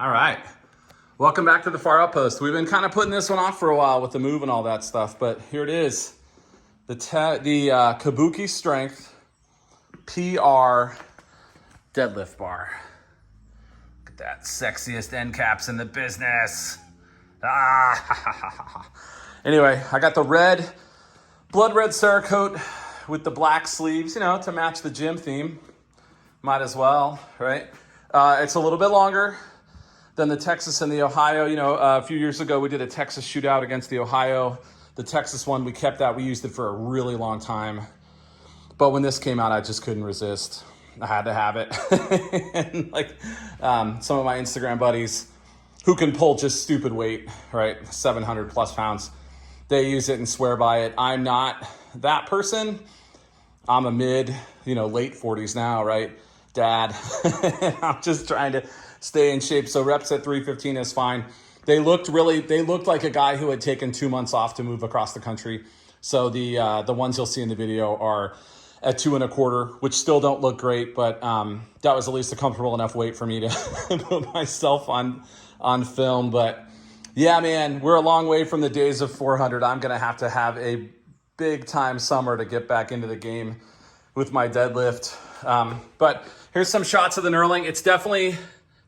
All right. Welcome back to the Far Outpost. We've been kind of putting this one off for a while with the move and all that stuff, but here it is. The Kabuki Strength PR deadlift bar. Look at that, sexiest end caps in the business. Anyway, I got the blood red Cerakote with the black sleeves, to match the gym theme. Might as well, right? It's a little bit longer than the Texas and the Ohio. A few years ago, we did a Texas shootout against the Ohio. The Texas one, we kept that. We used it for a really long time. But when this came out, I just couldn't resist. I had to have it. And some of my Instagram buddies who can pull just stupid weight, right? 700 plus pounds. They use it and swear by it. I'm not that person. I'm a late 40s now, right? Dad. I'm just trying to stay in shape. So reps at 315 is fine. They looked like a guy who had taken 2 months off to move across the country. So the ones you'll see in the video are at 2.25, which still don't look great, but that was at least a comfortable enough weight for me to put myself on film. But yeah, man, we're a long way from the days of 400. I'm going to have a big time summer to get back into the game with my deadlift. But here's some shots of the knurling. It's definitely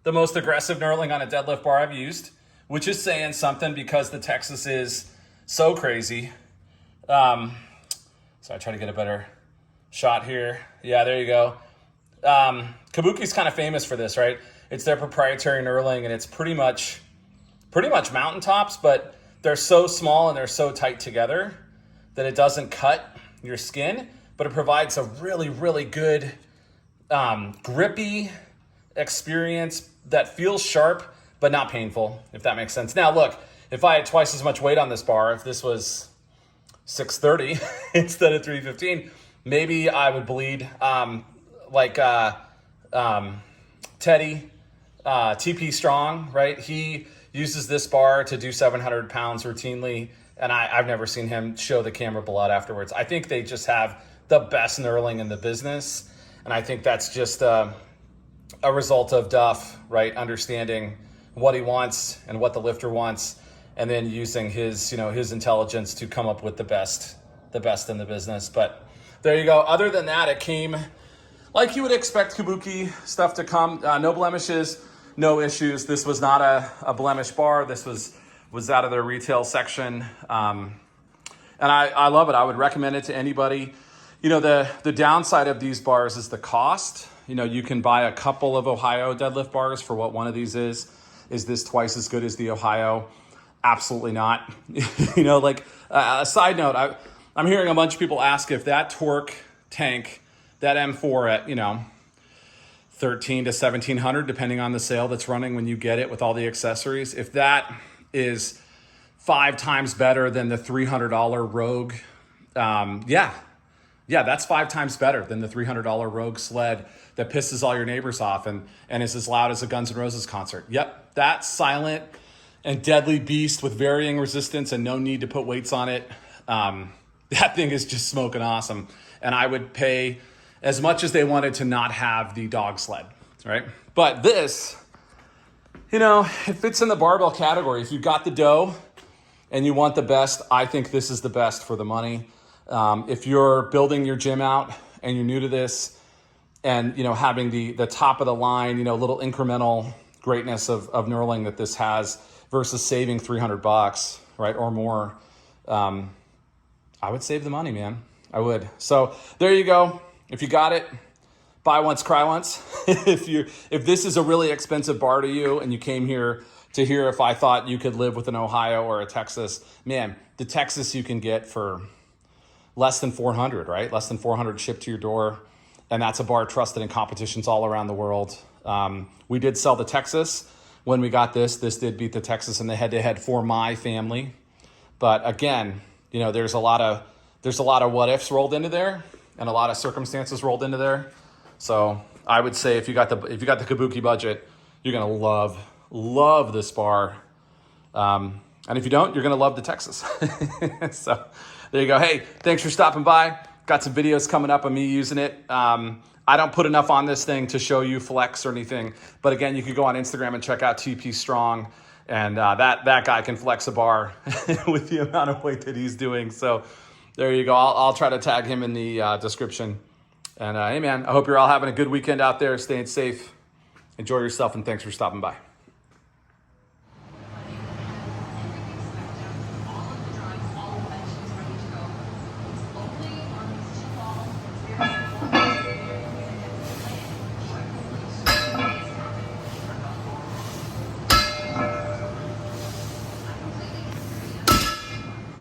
the most aggressive knurling on a deadlift bar I've used, which is saying something because the Texas is so crazy. So I try to get a better shot here. Yeah, there you go. Kabuki's kind of famous for this, right? It's their proprietary knurling, and it's pretty much mountaintops, but they're so small and they're so tight together that it doesn't cut your skin, but it provides a really, really good grippy experience that feels sharp, but not painful, if that makes sense. Now, look, if I had twice as much weight on this bar, if this was 630 instead of 315, maybe I would bleed like Teddy, TP Strong, right? He uses this bar to do 700 pounds routinely, and I've never seen him show the camera blood afterwards. I think they just have the best knurling in the business, and I think that's just a result of Duff, right? Understanding what he wants and what the lifter wants, and then using his intelligence to come up with the best in the business. But there you go. Other than that, it came like you would expect Kabuki stuff to come. No blemishes, no issues. This was not a blemish bar. This was out of their retail section. And I love it. I would recommend it to anybody. The downside of these bars is the cost. You can buy a couple of Ohio deadlift bars for what one of these is. Is this twice as good as the Ohio? Absolutely not. A side note, I'm hearing a bunch of people ask if that torque tank, that M4 at, 13 to 1700, depending on the sale that's running when you get it with all the accessories, if that is 5 times better than the $300 Rogue, yeah, that's 5 times better than the $300 Rogue sled that pisses all your neighbors off and is as loud as a Guns N' Roses concert. Yep, that silent and deadly beast with varying resistance and no need to put weights on it. That thing is just smoking awesome. And I would pay as much as they wanted to not have the dog sled, right? But this, it fits in the barbell category. If you've got the dough and you want the best, I think this is the best for the money. If you're building your gym out and you're new to this and, having the top of the line, little incremental greatness of knurling that this has versus saving $300, right? Or more, I would save the money, man. I would. So there you go. If you got it, buy once, cry once. If this is a really expensive bar to you and you came here to hear if I thought you could live with an Ohio or a Texas, man, the Texas you can get for less than 400, right? Less than 400 shipped to your door. And that's a bar trusted in competitions all around the world. We did sell the Texas when we got this. This did beat the Texas in the head-to-head for my family. But again, there's a lot of what ifs rolled into there and a lot of circumstances rolled into there. So I would say if you got the Kabuki budget, you're gonna love this bar. And if you don't, you're gonna love the Texas. So there you go. Hey, thanks for stopping by. Got some videos coming up of me using it. I don't put enough on this thing to show you flex or anything. But again, you could go on Instagram and check out TP Strong. And that guy can flex a bar with the amount of weight that he's doing. So there you go. I'll try to tag him in the description. And hey, man, I hope you're all having a good weekend out there, staying safe. Enjoy yourself, and thanks for stopping by.